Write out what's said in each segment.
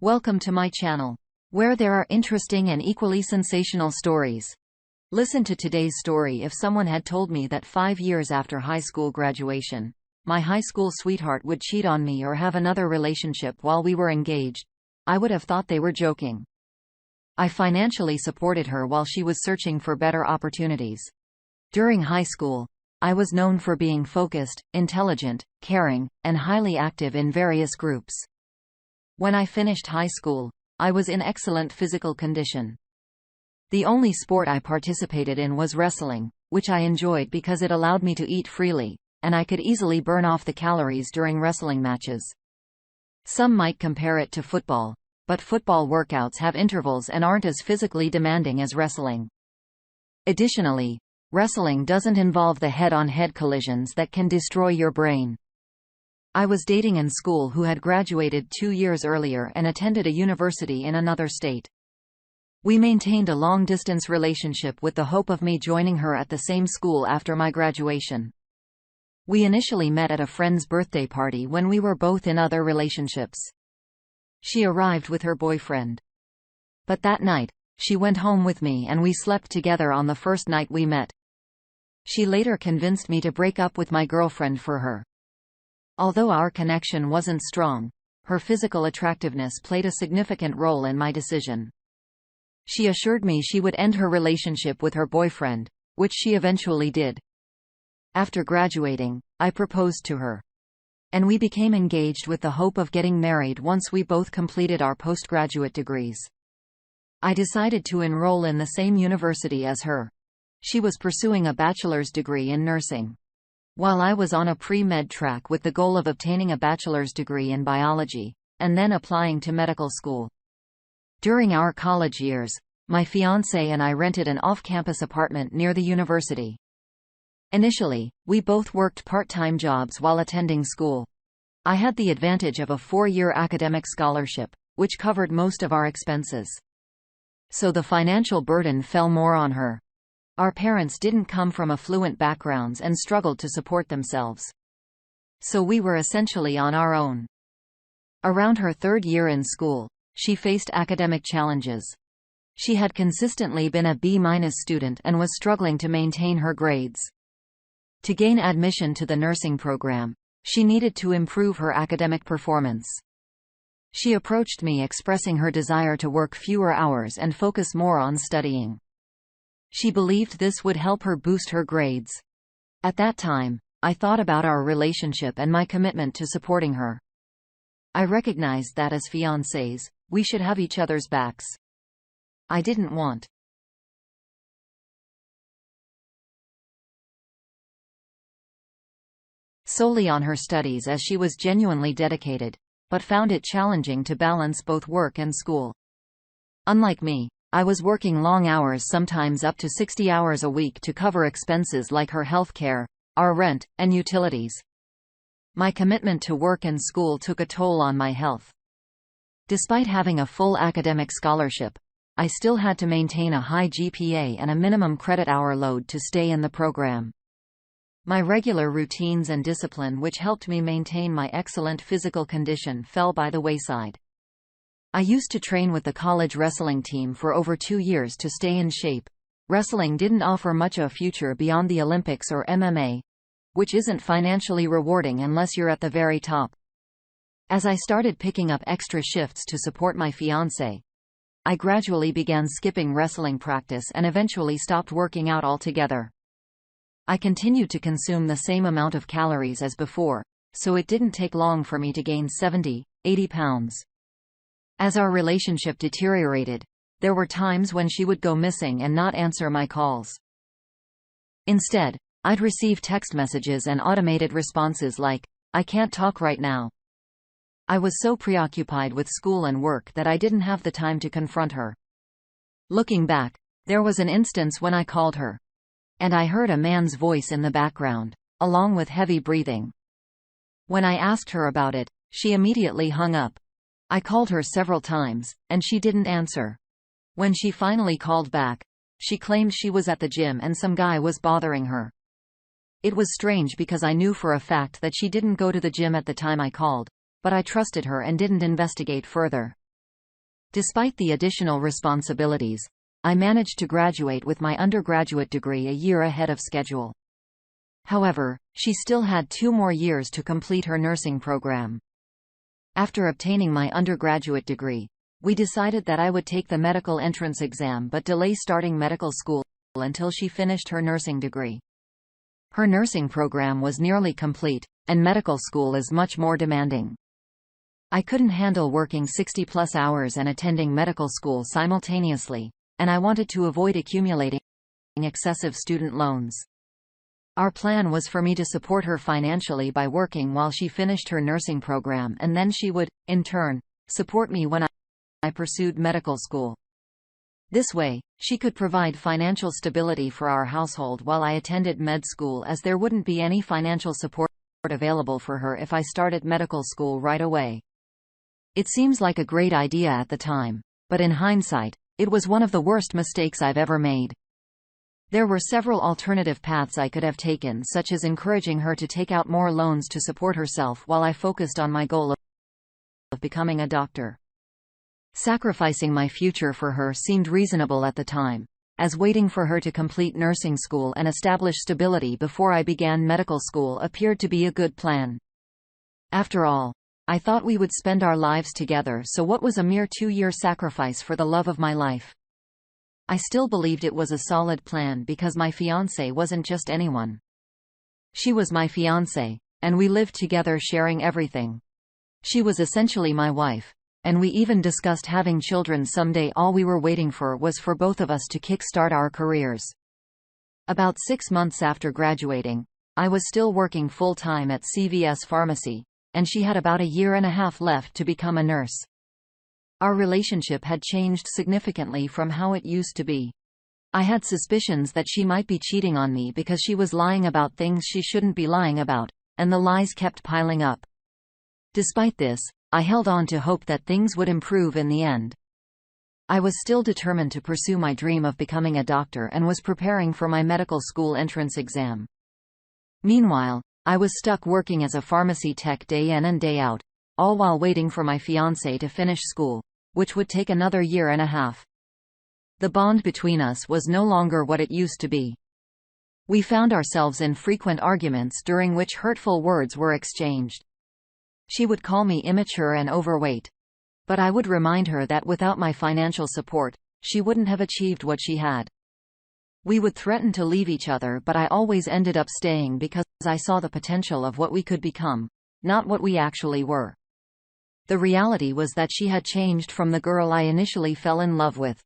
Welcome to my channel, where there are interesting and equally sensational stories. Listen to today's story. If someone had told me that 5 years after high school graduation, my high school sweetheart would cheat on me or have another relationship while we were engaged, I would have thought they were joking. I financially supported her while she was searching for better opportunities. During high school, I was known for being focused, intelligent, caring, and highly active in various groups. When I finished high school, I was in excellent physical condition. The only sport I participated in was wrestling, which I enjoyed because it allowed me to eat freely, and I could easily burn off the calories during wrestling matches. Some might compare it to football, but football workouts have intervals and aren't as physically demanding as wrestling. Additionally, wrestling doesn't involve the head-on-head collisions that can destroy your brain. I was dating in school who had graduated 2 years earlier and attended a university in another state. We maintained a long-distance relationship with the hope of me joining her at the same school after my graduation. We initially met at a friend's birthday party when we were both in other relationships. She arrived with her boyfriend. But that night, she went home with me and we slept together on the first night we met. She later convinced me to break up with my girlfriend for her. Although our connection wasn't strong, her physical attractiveness played a significant role in my decision. She assured me she would end her relationship with her boyfriend, which she eventually did. After graduating, I proposed to her. And we became engaged with the hope of getting married once we both completed our postgraduate degrees. I decided to enroll in the same university as her. She was pursuing a bachelor's degree in nursing, while I was on a pre-med track with the goal of obtaining a bachelor's degree in biology, and then applying to medical school. During our college years, my fiancé and I rented an off-campus apartment near the university. Initially, we both worked part-time jobs while attending school. I had the advantage of a 4-year academic scholarship, which covered most of our expenses. So the financial burden fell more on her. Our parents didn't come from affluent backgrounds and struggled to support themselves. So we were essentially on our own. Around her 3rd year in school, she faced academic challenges. She had consistently been a B- student and was struggling to maintain her grades. To gain admission to the nursing program, she needed to improve her academic performance. She approached me expressing her desire to work fewer hours and focus more on studying. She believed this would help her boost her grades. At that time, I thought about our relationship and my commitment to supporting her. I recognized that as fiancés, we should have each other's backs. I didn't want solely on her studies as she was genuinely dedicated, but found it challenging to balance both work and school. Unlike me, I was working long hours, sometimes up to 60 hours a week, to cover expenses like her health care, our rent, and utilities. My commitment to work and school took a toll on my health. Despite having a full academic scholarship, I still had to maintain a high GPA and a minimum credit hour load to stay in the program. My regular routines and discipline, which helped me maintain my excellent physical condition, fell by the wayside. I used to train with the college wrestling team for over 2 years to stay in shape. Wrestling didn't offer much of a future beyond the Olympics or MMA, which isn't financially rewarding unless you're at the very top. As I started picking up extra shifts to support my fiancé, I gradually began skipping wrestling practice and eventually stopped working out altogether. I continued to consume the same amount of calories as before, so it didn't take long for me to gain 70, 80 pounds. As our relationship deteriorated, there were times when she would go missing and not answer my calls. Instead, I'd receive text messages and automated responses like, "I can't talk right now." I was so preoccupied with school and work that I didn't have the time to confront her. Looking back, there was an instance when I called her, and I heard a man's voice in the background, along with heavy breathing. When I asked her about it, she immediately hung up. I called her several times, and she didn't answer. When she finally called back, she claimed she was at the gym and some guy was bothering her. It was strange because I knew for a fact that she didn't go to the gym at the time I called, but I trusted her and didn't investigate further. Despite the additional responsibilities, I managed to graduate with my undergraduate degree a year ahead of schedule. However, she still had 2 more years to complete her nursing program. After obtaining my undergraduate degree, we decided that I would take the medical entrance exam but delay starting medical school until she finished her nursing degree. Her nursing program was nearly complete, and medical school is much more demanding. I couldn't handle working 60-plus hours and attending medical school simultaneously, and I wanted to avoid accumulating excessive student loans. Our plan was for me to support her financially by working while she finished her nursing program, and then she would, in turn, support me when I pursued medical school. This way, she could provide financial stability for our household while I attended med school, as there wouldn't be any financial support available for her if I started medical school right away. It seems like a great idea at the time, but in hindsight, it was one of the worst mistakes I've ever made. There were several alternative paths I could have taken, such as encouraging her to take out more loans to support herself while I focused on my goal of becoming a doctor. Sacrificing my future for her seemed reasonable at the time, as waiting for her to complete nursing school and establish stability before I began medical school appeared to be a good plan. After all, I thought we would spend our lives together, so what was a mere 2-year sacrifice for the love of my life? I still believed it was a solid plan because my fiancé wasn't just anyone. She was my fiancé, and we lived together sharing everything. She was essentially my wife, and we even discussed having children someday. All we were waiting for was for both of us to kick-start our careers. About 6 months after graduating, I was still working full-time at CVS Pharmacy, and she had about a year and a half left to become a nurse. Our relationship had changed significantly from how it used to be. I had suspicions that she might be cheating on me because she was lying about things she shouldn't be lying about, and the lies kept piling up. Despite this, I held on to hope that things would improve in the end. I was still determined to pursue my dream of becoming a doctor and was preparing for my medical school entrance exam. Meanwhile, I was stuck working as a pharmacy tech day in and day out, all while waiting for my fiancé to finish school, which would take another year and a half. The bond between us was no longer what it used to be. We found ourselves in frequent arguments during which hurtful words were exchanged. She would call me immature and overweight. But I would remind her that without my financial support, she wouldn't have achieved what she had. We would threaten to leave each other, but I always ended up staying because I saw the potential of what we could become, not what we actually were. The reality was that she had changed from the girl I initially fell in love with.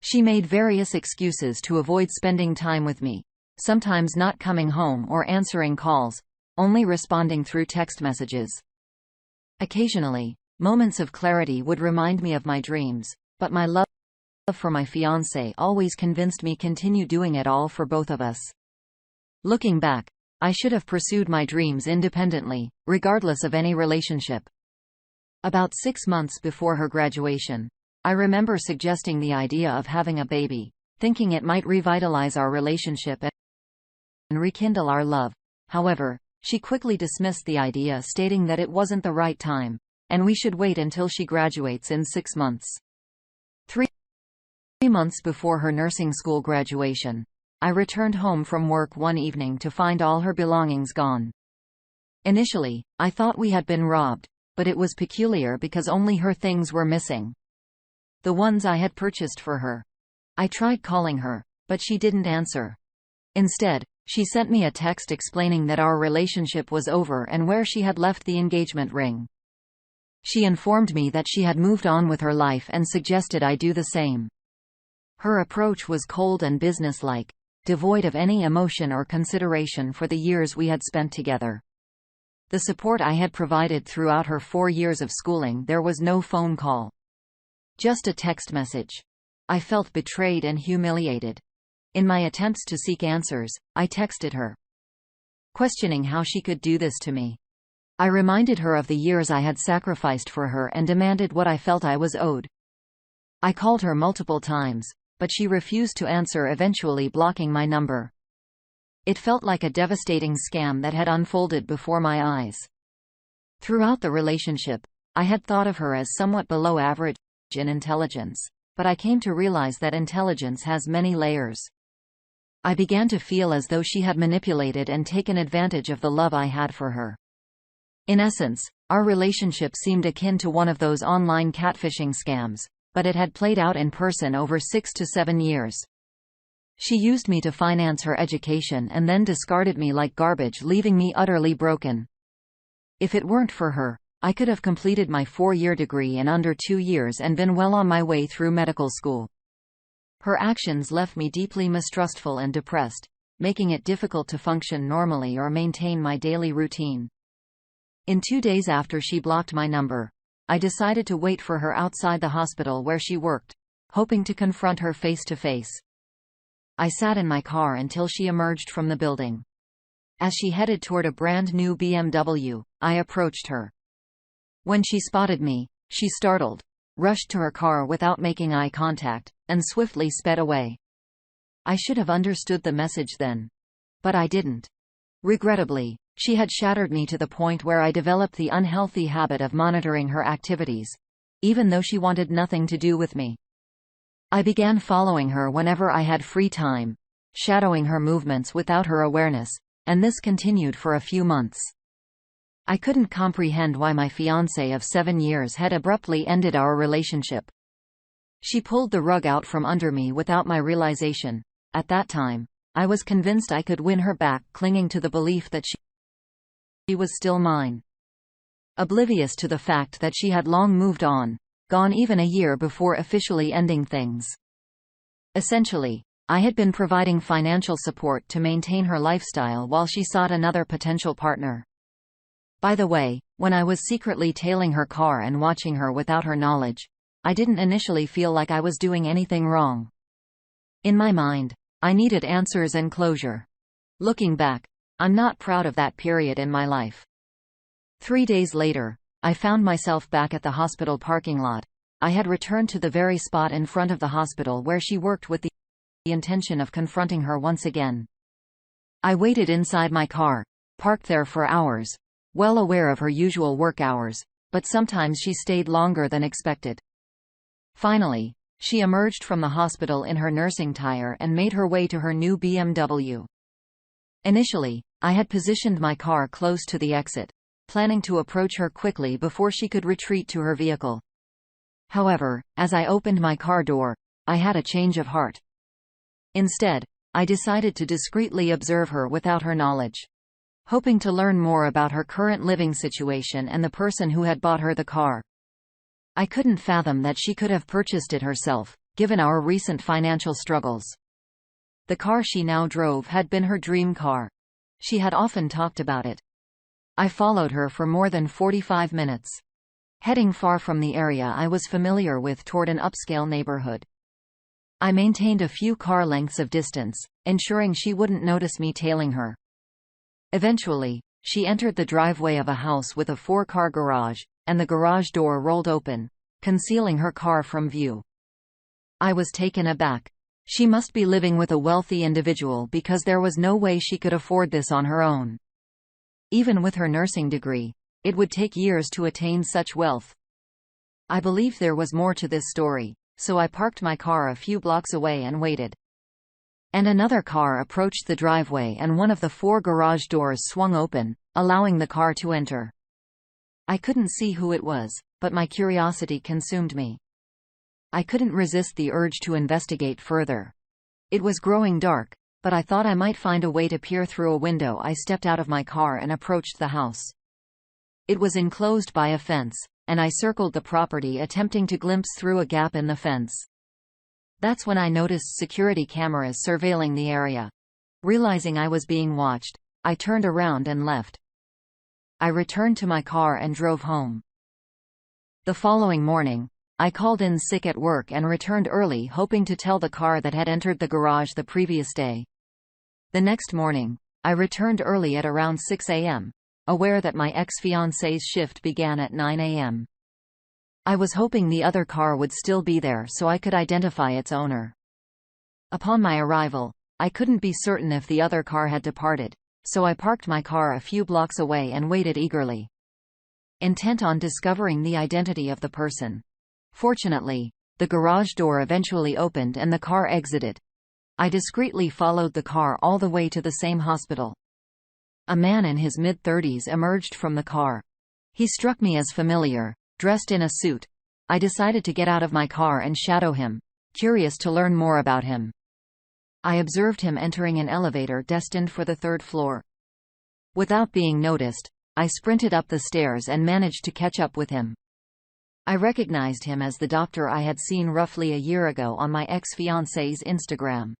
She made various excuses to avoid spending time with me, sometimes not coming home or answering calls, only responding through text messages. Occasionally, moments of clarity would remind me of my dreams, but my love for my fiancé always convinced me to continue doing it all for both of us. Looking back, I should have pursued my dreams independently, regardless of any relationship. About 6 months before her graduation, I remember suggesting the idea of having a baby, thinking it might revitalize our relationship and rekindle our love. However, she quickly dismissed the idea, stating that it wasn't the right time, and we should wait until she graduates in 6 months. 3 months before her nursing school graduation, I returned home from work one evening to find all her belongings gone. Initially, I thought we had been robbed, but it was peculiar because only her things were missing. The ones I had purchased for her. I tried calling her, but she didn't answer. Instead, she sent me a text explaining that our relationship was over and where she had left the engagement ring. She informed me that she had moved on with her life and suggested I do the same. Her approach was cold and businesslike, devoid of any emotion or consideration for the years we had spent together. The support I had provided throughout her 4 years of schooling, there was no phone call. Just a text message. I felt betrayed and humiliated. In my attempts to seek answers, I texted her, questioning how she could do this to me. I reminded her of the years I had sacrificed for her and demanded what I felt I was owed. I called her multiple times, but she refused to answer, eventually blocking my number. It felt like a devastating scam that had unfolded before my eyes. Throughout the relationship, I had thought of her as somewhat below average, in intelligence, but I came to realize that intelligence has many layers. I began to feel as though she had manipulated and taken advantage of the love I had for her. In essence, our relationship seemed akin to one of those online catfishing scams, but it had played out in person over 6 to 7 years. She used me to finance her education and then discarded me like garbage, leaving me utterly broken. If it weren't for her, I could have completed my 4-year degree in under 2 years and been well on my way through medical school. Her actions left me deeply mistrustful and depressed, making it difficult to function normally or maintain my daily routine. In 2 days after she blocked my number, I decided to wait for her outside the hospital where she worked, hoping to confront her face to face. I sat in my car until she emerged from the building. As she headed toward a brand new BMW, I approached her. When she spotted me, she startled, rushed to her car without making eye contact, and swiftly sped away. I should have understood the message then. But I didn't. Regrettably, she had shattered me to the point where I developed the unhealthy habit of monitoring her activities, even though she wanted nothing to do with me. I began following her whenever I had free time, shadowing her movements without her awareness, and this continued for a few months. I couldn't comprehend why my fiancé of 7 years had abruptly ended our relationship. She pulled the rug out from under me without my realization. At that time, I was convinced I could win her back, clinging to the belief that she was still mine. Oblivious to the fact that she had long moved on, gone even a year before officially ending things. Essentially, I had been providing financial support to maintain her lifestyle while she sought another potential partner. By the way, when I was secretly tailing her car and watching her without her knowledge, I didn't initially feel like I was doing anything wrong. In my mind, I needed answers and closure. Looking back, I'm not proud of that period in my life. 3 days later, I found myself back at the hospital parking lot. I had returned to the very spot in front of the hospital where she worked with the intention of confronting her once again. I waited inside my car, parked there for hours, well aware of her usual work hours, but sometimes she stayed longer than expected. Finally, she emerged from the hospital in her nursing tire and made her way to her new BMW. Initially, I had positioned my car close to the exit, planning to approach her quickly before she could retreat to her vehicle. However, as I opened my car door, I had a change of heart. Instead, I decided to discreetly observe her without her knowledge, hoping to learn more about her current living situation and the person who had bought her the car. I couldn't fathom that she could have purchased it herself, given our recent financial struggles. The car she now drove had been her dream car. She had often talked about it. I followed her for more than 45 minutes, heading far from the area I was familiar with toward an upscale neighborhood. I maintained a few car lengths of distance, ensuring she wouldn't notice me tailing her. Eventually, she entered the driveway of a house with a 4-car garage, and the garage door rolled open, concealing her car from view. I was taken aback. She must be living with a wealthy individual because there was no way she could afford this on her own. Even with her nursing degree, it would take years to attain such wealth. I believed there was more to this story, so I parked my car a few blocks away and waited. And another car approached the driveway and one of the 4 garage doors swung open, allowing the car to enter. I couldn't see who it was, but my curiosity consumed me. I couldn't resist the urge to investigate further. It was growing dark, but I thought I might find a way to peer through a window. I stepped out of my car and approached the house. It was enclosed by a fence, and I circled the property attempting to glimpse through a gap in the fence. That's when I noticed security cameras surveilling the area. Realizing I was being watched, I turned around and left. I returned to my car and drove home. The following morning, I called in sick at work and returned early, hoping to tell the car that had entered the garage the previous day. The next morning, I returned early at around 6 a.m., aware that my ex-fiancé's shift began at 9 a.m. I was hoping the other car would still be there so I could identify its owner. Upon my arrival, I couldn't be certain if the other car had departed, so I parked my car a few blocks away and waited eagerly, intent on discovering the identity of the person. Fortunately, the garage door eventually opened and the car exited. I discreetly followed the car all the way to the same hospital. A man in his mid-30s emerged from the car. He struck me as familiar, dressed in a suit. I decided to get out of my car and shadow him, curious to learn more about him. I observed him entering an elevator destined for the third floor. Without being noticed, I sprinted up the stairs and managed to catch up with him. I recognized him as the doctor I had seen roughly a year ago on my ex-fiancée's Instagram.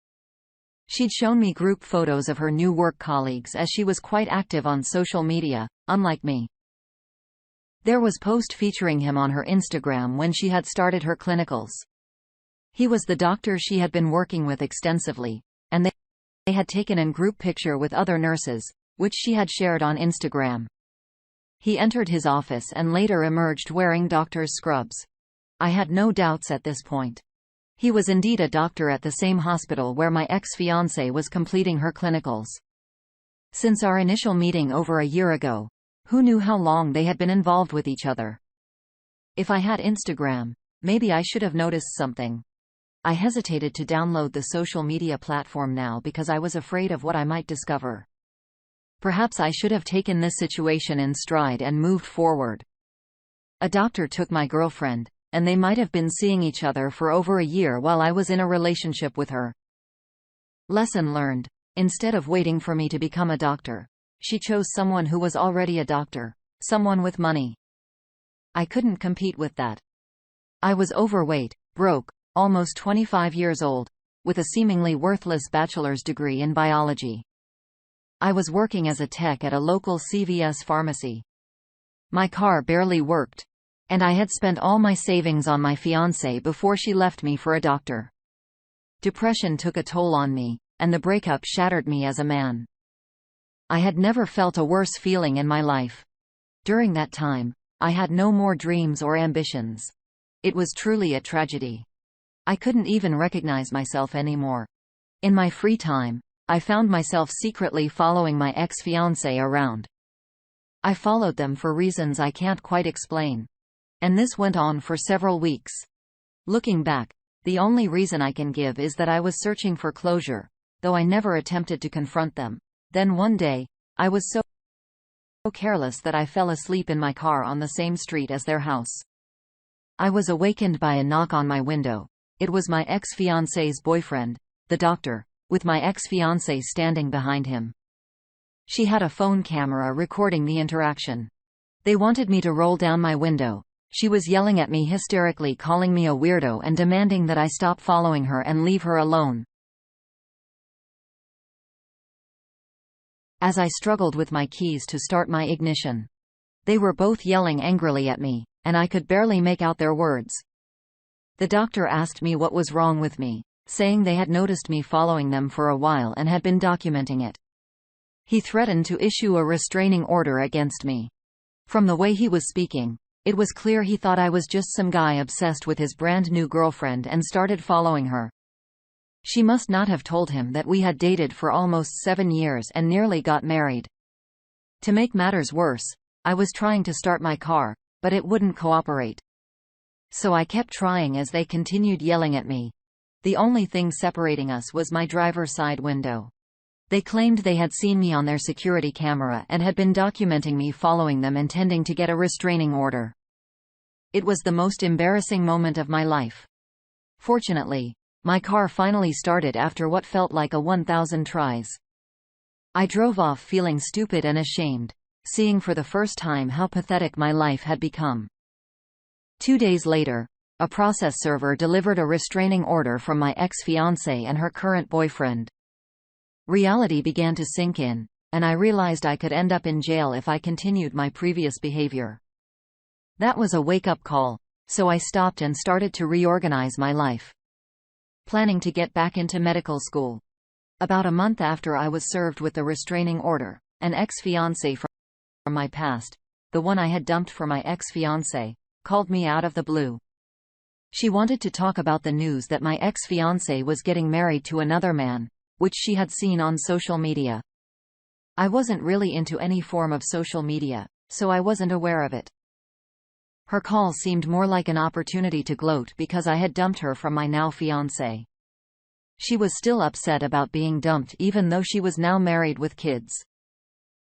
She'd shown me group photos of her new work colleagues as she was quite active on social media, unlike me. There was a post featuring him on her Instagram when she had started her clinicals. He was the doctor she had been working with extensively, and they had taken a group picture with other nurses, which she had shared on Instagram. He entered his office and later emerged wearing doctor's scrubs. I had no doubts at this point. He was indeed a doctor at the same hospital where my ex-fiancée was completing her clinicals. Since our initial meeting over a year ago, who knew how long they had been involved with each other? If I had Instagram, maybe I should have noticed something. I hesitated to download the social media platform now because I was afraid of what I might discover. Perhaps I should have taken this situation in stride and moved forward. A doctor took my girlfriend, and they might have been seeing each other for over a year while I was in a relationship with her. Lesson learned. Instead of waiting for me to become a doctor, she chose someone who was already a doctor, someone with money. I couldn't compete with that. I was overweight, broke, almost 25 years old, with a seemingly worthless bachelor's degree in biology. I was working as a tech at a local CVS pharmacy. My car barely worked, and I had spent all my savings on my fiancé before she left me for a doctor. Depression took a toll on me, and the breakup shattered me as a man. I had never felt a worse feeling in my life. During that time, I had no more dreams or ambitions. It was truly a tragedy. I couldn't even recognize myself anymore. In my free time, I found myself secretly following my ex-fiancé around. I followed them for reasons I can't quite explain. And this went on for several weeks. Looking back, the only reason I can give is that I was searching for closure, though I never attempted to confront them. Then one day, I was so careless that I fell asleep in my car on the same street as their house. I was awakened by a knock on my window. It was my ex-fiancé's boyfriend, the doctor, with my ex-fiancé standing behind him. She had a phone camera recording the interaction. They wanted me to roll down my window. She was yelling at me hysterically, calling me a weirdo and demanding that I stop following her and leave her alone. As I struggled with my keys to start my ignition, they were both yelling angrily at me, and I could barely make out their words. The doctor asked me what was wrong with me, saying they had noticed me following them for a while and had been documenting it. He threatened to issue a restraining order against me. From the way he was speaking, it was clear he thought I was just some guy obsessed with his brand new girlfriend and started following her. She must not have told him that we had dated for almost 7 years and nearly got married. To make matters worse, I was trying to start my car, but it wouldn't cooperate. So I kept trying as they continued yelling at me. The only thing separating us was my driver's side window. They claimed they had seen me on their security camera and had been documenting me following them, intending to get a restraining order. It was the most embarrassing moment of my life. Fortunately, my car finally started after what felt like 1,000 tries. I drove off feeling stupid and ashamed, seeing for the first time how pathetic my life had become. 2 days later, a process server delivered a restraining order from my ex-fiancée and her current boyfriend. Reality began to sink in, and I realized I could end up in jail if I continued my previous behavior. That was a wake-up call, so I stopped and started to reorganize my life. Planning to get back into medical school. About a month after I was served with the restraining order, an ex-fiancé from my past, the one I had dumped for my ex-fiancé, called me out of the blue. She wanted to talk about the news that my ex-fiancé was getting married to another man, which she had seen on social media. I wasn't really into any form of social media, so I wasn't aware of it. Her call seemed more like an opportunity to gloat because I had dumped her from my now fiancé. She was still upset about being dumped even though she was now married with kids.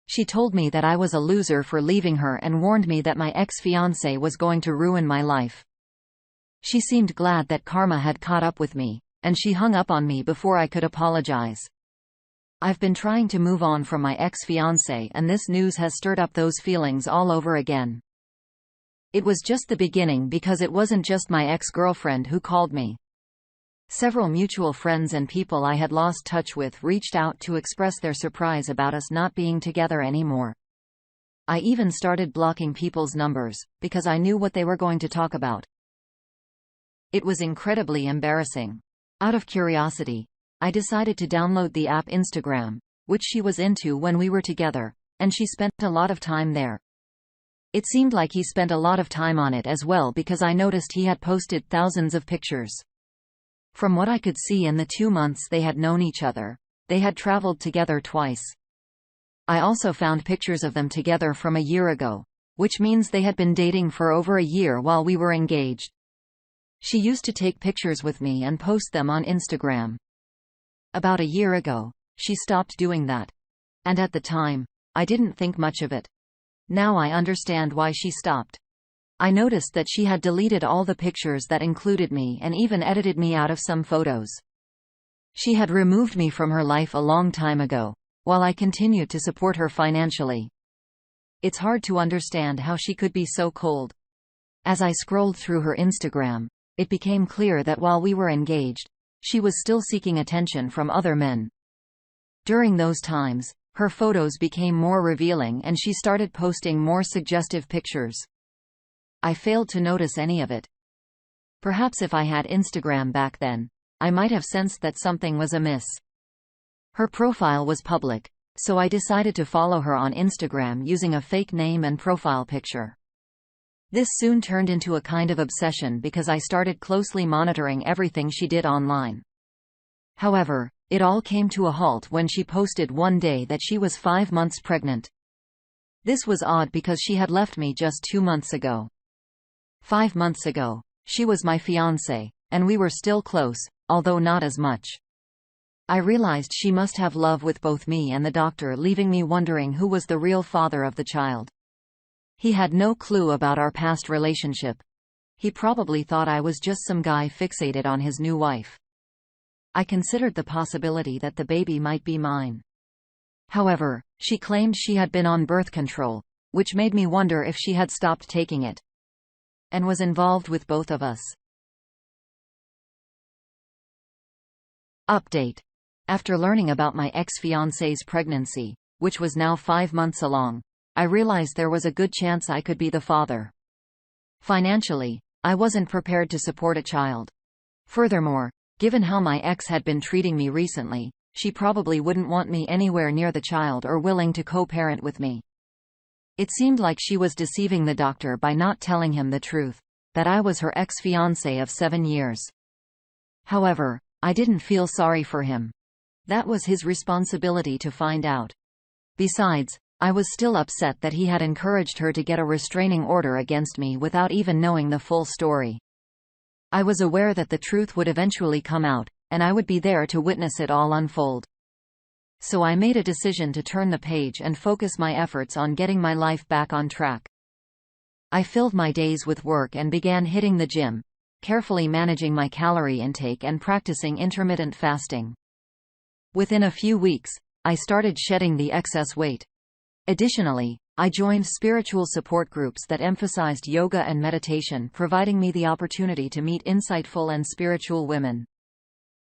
She told me that I was a loser for leaving her and warned me that my ex-fiancé was going to ruin my life. She seemed glad that karma had caught up with me, and she hung up on me before I could apologize. I've been trying to move on from my ex-fiancé, and this news has stirred up those feelings all over again. It was just the beginning because it wasn't just my ex-girlfriend who called me. Several mutual friends and people I had lost touch with reached out to express their surprise about us not being together anymore. I even started blocking people's numbers, because I knew what they were going to talk about. It was incredibly embarrassing. Out of curiosity, I decided to download the app Instagram, which she was into when we were together, and she spent a lot of time there. It seemed like he spent a lot of time on it as well because I noticed he had posted thousands of pictures. From what I could see in the 2 months they had known each other, they had traveled together twice. I also found pictures of them together from a year ago, which means they had been dating for over a year while we were engaged. She used to take pictures with me and post them on Instagram. About a year ago, she stopped doing that. And at the time, I didn't think much of it. Now I understand why she stopped. I noticed that she had deleted all the pictures that included me and even edited me out of some photos. She had removed me from her life a long time ago, while I continued to support her financially. It's hard to understand how she could be so cold. As I scrolled through her Instagram, it became clear that while we were engaged, she was still seeking attention from other men. During those times, her photos became more revealing and she started posting more suggestive pictures. I failed to notice any of it. Perhaps if I had Instagram back then, I might have sensed that something was amiss. Her profile was public, so I decided to follow her on Instagram using a fake name and profile picture. This soon turned into a kind of obsession because I started closely monitoring everything she did online. However, it all came to a halt when she posted one day that she was 5 months pregnant. This was odd because she had left me just 2 months ago. 5 months ago, she was my fiancé, and we were still close, although not as much. I realized she must have love with both me and the doctor, leaving me wondering who was the real father of the child. He had no clue about our past relationship. He probably thought I was just some guy fixated on his new wife. I considered the possibility that the baby might be mine. However, she claimed she had been on birth control, which made me wonder if she had stopped taking it and was involved with both of us. Update. After learning about my ex-fiancé's pregnancy, which was now 5 months along, I realized there was a good chance I could be the father. Financially, I wasn't prepared to support a child. Furthermore, given how my ex had been treating me recently, she probably wouldn't want me anywhere near the child or willing to co-parent with me. It seemed like she was deceiving the doctor by not telling him the truth, that I was her ex-fiancé of 7 years. However, I didn't feel sorry for him. That was his responsibility to find out. Besides, I was still upset that he had encouraged her to get a restraining order against me without even knowing the full story. I was aware that the truth would eventually come out, and I would be there to witness it all unfold. So I made a decision to turn the page and focus my efforts on getting my life back on track. I filled my days with work and began hitting the gym, carefully managing my calorie intake and practicing intermittent fasting. Within a few weeks, I started shedding the excess weight. Additionally, I joined spiritual support groups that emphasized yoga and meditation, providing me the opportunity to meet insightful and spiritual women.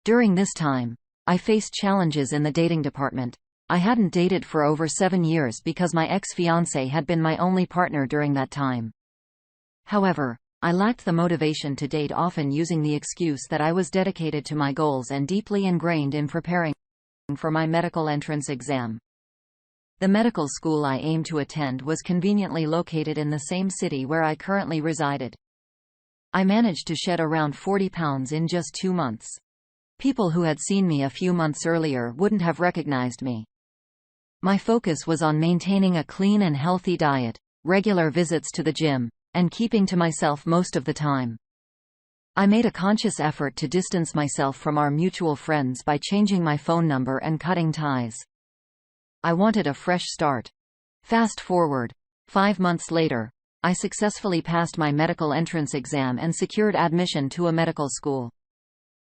During this time, I faced challenges in the dating department. I hadn't dated for over 7 years because my ex-fiancé had been my only partner during that time. However, I lacked the motivation to date, often using the excuse that I was dedicated to my goals and deeply ingrained in preparing for my medical entrance exam. The medical school I aimed to attend was conveniently located in the same city where I currently resided. I managed to shed around 40 pounds in just 2 months. People who had seen me a few months earlier wouldn't have recognized me. My focus was on maintaining a clean and healthy diet, regular visits to the gym, and keeping to myself most of the time. I made a conscious effort to distance myself from our mutual friends by changing my phone number and cutting ties. I wanted a fresh start. Fast forward. 5 months later, I successfully passed my medical entrance exam and secured admission to a medical school.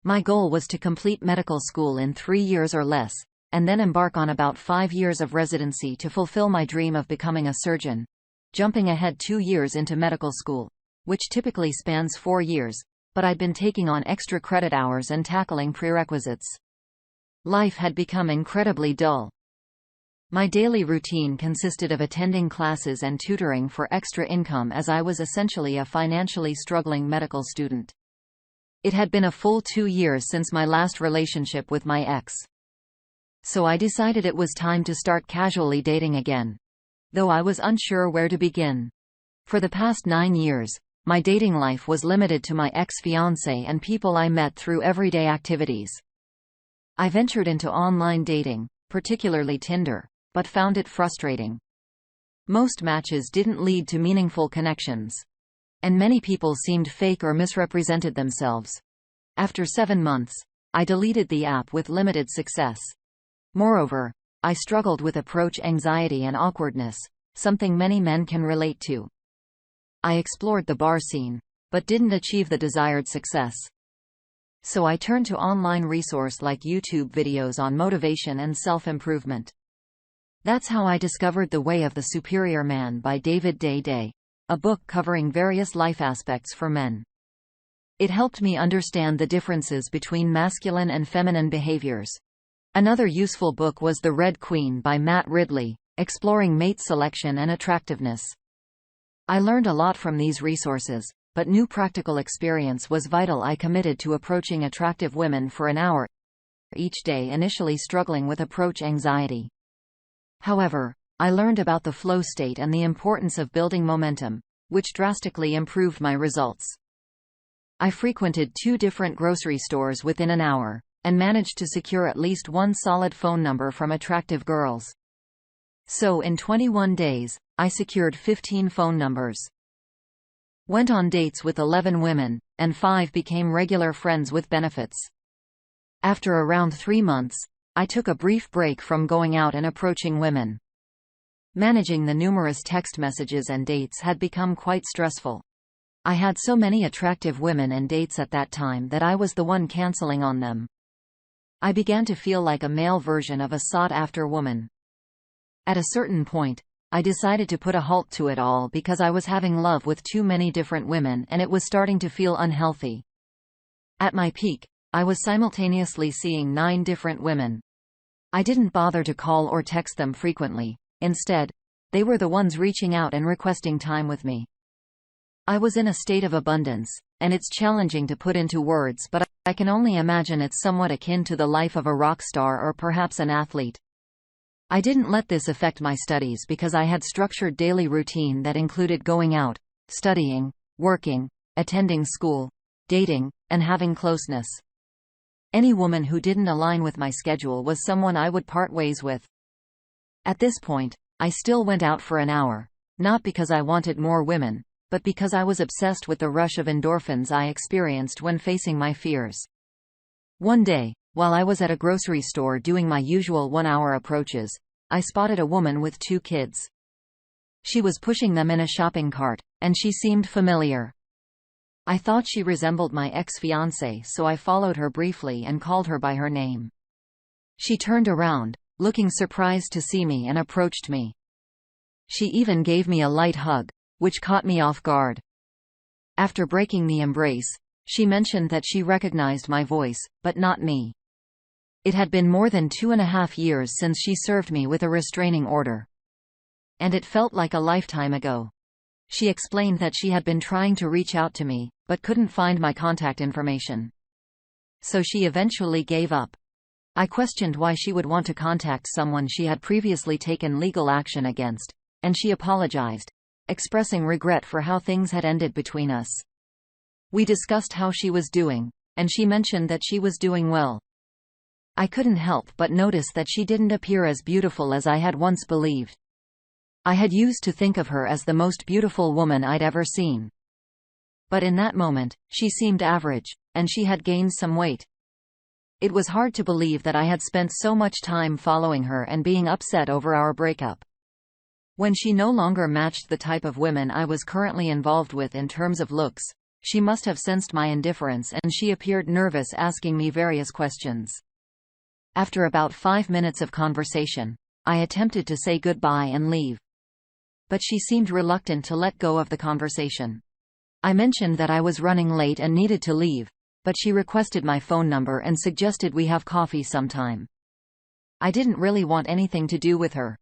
My goal was to complete medical school in 3 years or less, and then embark on about 5 years of residency to fulfill my dream of becoming a surgeon, jumping ahead 2 years into medical school, which typically spans 4 years, but I'd been taking on extra credit hours and tackling prerequisites. Life had become incredibly dull. My daily routine consisted of attending classes and tutoring for extra income, as I was essentially a financially struggling medical student. It had been a full 2 years since my last relationship with my ex. So I decided it was time to start casually dating again, though I was unsure where to begin. For the past 9 years, my dating life was limited to my ex-fiancé and people I met through everyday activities. I ventured into online dating, particularly Tinder, but found it frustrating. Most matches didn't lead to meaningful connections, and many people seemed fake or misrepresented themselves. After 7 months, I deleted the app with limited success. Moreover, I struggled with approach anxiety and awkwardness, something many men can relate to. I explored the bar scene, but didn't achieve the desired success. So I turned to online resources like YouTube videos on motivation and self-improvement. That's how I discovered The Way of the Superior Man by David Day, a book covering various life aspects for men. It helped me understand the differences between masculine and feminine behaviors. Another useful book was The Red Queen by Matt Ridley, exploring mate selection and attractiveness. I learned a lot from these resources, but new practical experience was vital. I committed to approaching attractive women for an hour each day, initially struggling with approach anxiety. However, I learned about the flow state and the importance of building momentum, which drastically improved my results. I frequented 2 different grocery stores within an hour, and managed to secure at least one solid phone number from attractive girls. So in 21 days, I secured 15 phone numbers. Went on dates with 11 women, and 5 became regular friends with benefits. After around 3 months, I took a brief break from going out and approaching women. Managing the numerous text messages and dates had become quite stressful. I had so many attractive women and dates at that time that I was the one canceling on them. I began to feel like a male version of a sought-after woman. At a certain point, I decided to put a halt to it all because I was having love with too many different women and it was starting to feel unhealthy. At my peak, I was simultaneously seeing 9 different women. I didn't bother to call or text them frequently. Instead, they were the ones reaching out and requesting time with me. I was in a state of abundance, and it's challenging to put into words, but I can only imagine it's somewhat akin to the life of a rock star or perhaps an athlete. I didn't let this affect my studies because I had structured daily routine that included going out, studying, working, attending school, dating, and having closeness. Any woman who didn't align with my schedule was someone I would part ways with. At this point, I still went out for an hour, not because I wanted more women, but because I was obsessed with the rush of endorphins I experienced when facing my fears. One day, while I was at a grocery store doing my usual 1-hour approaches, I spotted a woman with 2 kids. She was pushing them in a shopping cart, and she seemed familiar. I thought she resembled my ex-fiancé, so I followed her briefly and called her by her name. She turned around, looking surprised to see me, and approached me. She even gave me a light hug, which caught me off guard. After breaking the embrace, she mentioned that she recognized my voice, but not me. It had been more than 2.5 years since she served me with a restraining order. And it felt like a lifetime ago. She explained that she had been trying to reach out to me, but couldn't find my contact information. So she eventually gave up. I questioned why she would want to contact someone she had previously taken legal action against, and she apologized, expressing regret for how things had ended between us. We discussed how she was doing, and she mentioned that she was doing well. I couldn't help but notice that she didn't appear as beautiful as I had once believed. I had used to think of her as the most beautiful woman I'd ever seen. But in that moment, she seemed average, and she had gained some weight. It was hard to believe that I had spent so much time following her and being upset over our breakup. When she no longer matched the type of women I was currently involved with in terms of looks, she must have sensed my indifference, and she appeared nervous, asking me various questions. After about 5 minutes of conversation, I attempted to say goodbye and leave. But she seemed reluctant to let go of the conversation. I mentioned that I was running late and needed to leave, but she requested my phone number and suggested we have coffee sometime. I didn't really want anything to do with her.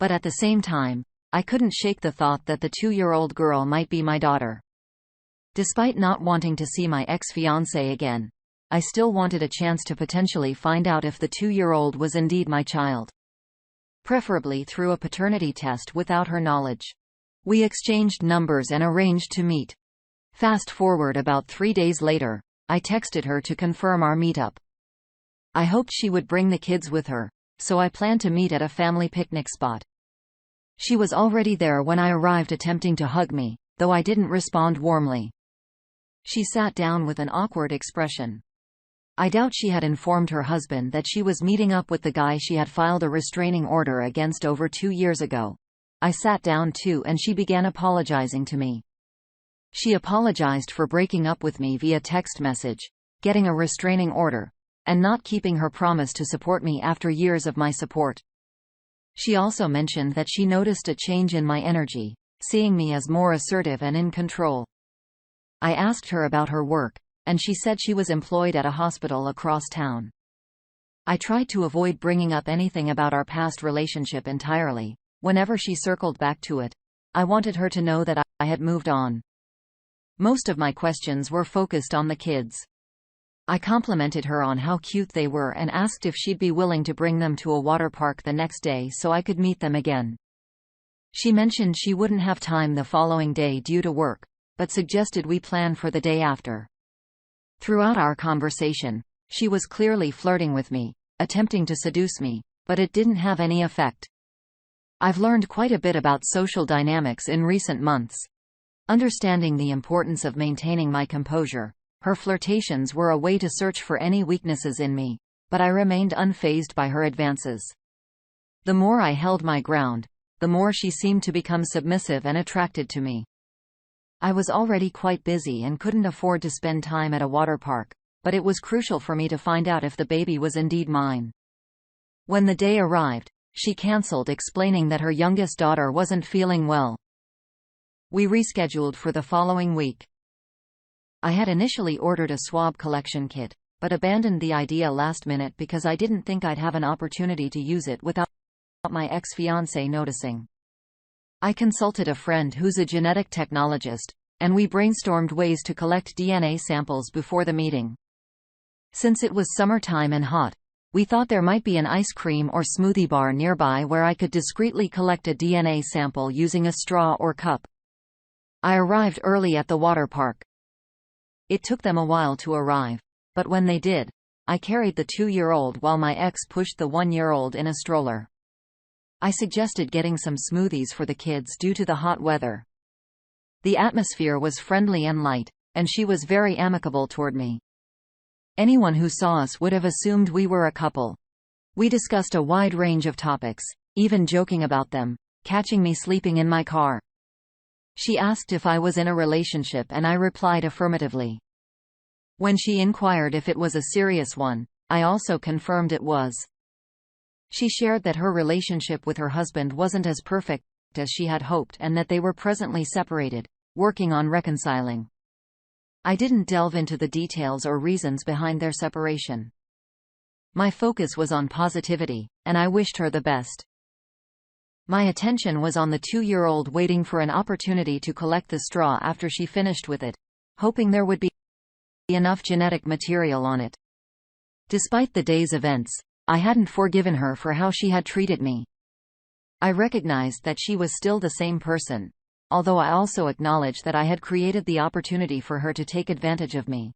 But at the same time, I couldn't shake the thought that the 2-year-old girl might be my daughter. Despite not wanting to see my ex-fiancé again, I still wanted a chance to potentially find out if the 2-year-old was indeed my child. Preferably through a paternity test without her knowledge. We exchanged numbers and arranged to meet. Fast forward about 3 days later, I texted her to confirm our meetup. I hoped she would bring the kids with her, so I planned to meet at a family picnic spot. She was already there when I arrived, attempting to hug me, though I didn't respond warmly. She sat down with an awkward expression. I doubt she had informed her husband that she was meeting up with the guy she had filed a restraining order against over 2 years ago. I sat down too, and she began apologizing to me. She apologized for breaking up with me via text message, getting a restraining order, and not keeping her promise to support me after years of my support. She also mentioned that she noticed a change in my energy, seeing me as more assertive and in control. I asked her about her work, and she said she was employed at a hospital across town. I tried to avoid bringing up anything about our past relationship entirely. Whenever she circled back to it, I wanted her to know that I had moved on. Most of my questions were focused on the kids. I complimented her on how cute they were and asked if she'd be willing to bring them to a water park the next day so I could meet them again. She mentioned she wouldn't have time the following day due to work, but suggested we plan for the day after. Throughout our conversation, she was clearly flirting with me, attempting to seduce me, but it didn't have any effect. I've learned quite a bit about social dynamics in recent months. Understanding the importance of maintaining my composure, her flirtations were a way to search for any weaknesses in me, but I remained unfazed by her advances. The more I held my ground, the more she seemed to become submissive and attracted to me. I was already quite busy and couldn't afford to spend time at a water park, but it was crucial for me to find out if the baby was indeed mine. When the day arrived, she cancelled, explaining that her youngest daughter wasn't feeling well. We rescheduled for the following week. I had initially ordered a swab collection kit, but abandoned the idea last minute because I didn't think I'd have an opportunity to use it without my ex-fiancé noticing. I consulted a friend who's a genetic technologist, and we brainstormed ways to collect DNA samples before the meeting. Since it was summertime and hot, we thought there might be an ice cream or smoothie bar nearby where I could discreetly collect a DNA sample using a straw or cup. I arrived early at the water park. It took them a while to arrive, but when they did, I carried the 2-year-old while my ex pushed the 1-year-old in a stroller. I suggested getting some smoothies for the kids due to the hot weather. The atmosphere was friendly and light, and she was very amicable toward me. Anyone who saw us would have assumed we were a couple. We discussed a wide range of topics, even joking about them, catching me sleeping in my car. She asked if I was in a relationship, and I replied affirmatively. When she inquired if it was a serious one, I also confirmed it was. She shared that her relationship with her husband wasn't as perfect as she had hoped and that they were presently separated, working on reconciling. I didn't delve into the details or reasons behind their separation. My focus was on positivity, and I wished her the best. My attention was on the 2-year-old waiting for an opportunity to collect the straw after she finished with it, hoping there would be enough genetic material on it. Despite the day's events, I hadn't forgiven her for how she had treated me. I recognized that she was still the same person, although I also acknowledged that I had created the opportunity for her to take advantage of me.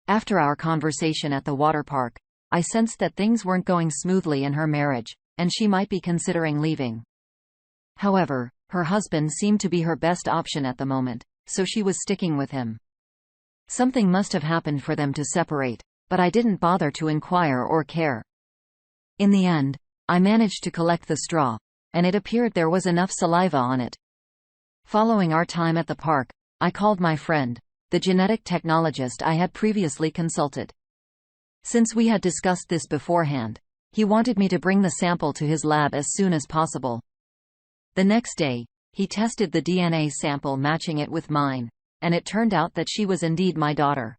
After our conversation at the water park, I sensed that things weren't going smoothly in her marriage, and she might be considering leaving. However, her husband seemed to be her best option at the moment, so she was sticking with him. Something must have happened for them to separate, but I didn't bother to inquire or care. In the end, I managed to collect the straw, and it appeared there was enough saliva on it. Following our time at the park, I called my friend, the genetic technologist I had previously consulted. Since we had discussed this beforehand, he wanted me to bring the sample to his lab as soon as possible. The next day, he tested the DNA sample matching it with mine, and it turned out that she was indeed my daughter.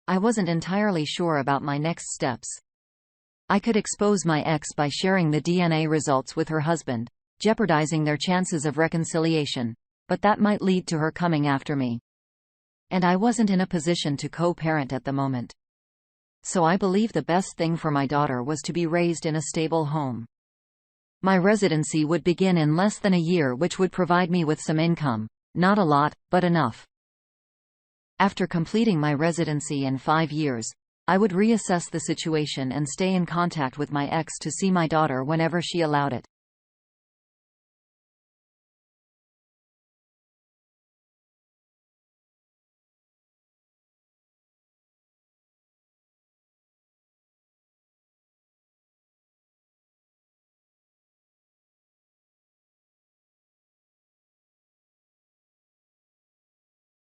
I wasn't entirely sure about my next steps. I could expose my ex by sharing the DNA results with her husband, jeopardizing their chances of reconciliation, but that might lead to her coming after me. And I wasn't in a position to co-parent at the moment. So I believe the best thing for my daughter was to be raised in a stable home. My residency would begin in less than a year, which would provide me with some income. Not a lot, but enough. After completing my residency in 5 years, I would reassess the situation and stay in contact with my ex to see my daughter whenever she allowed it.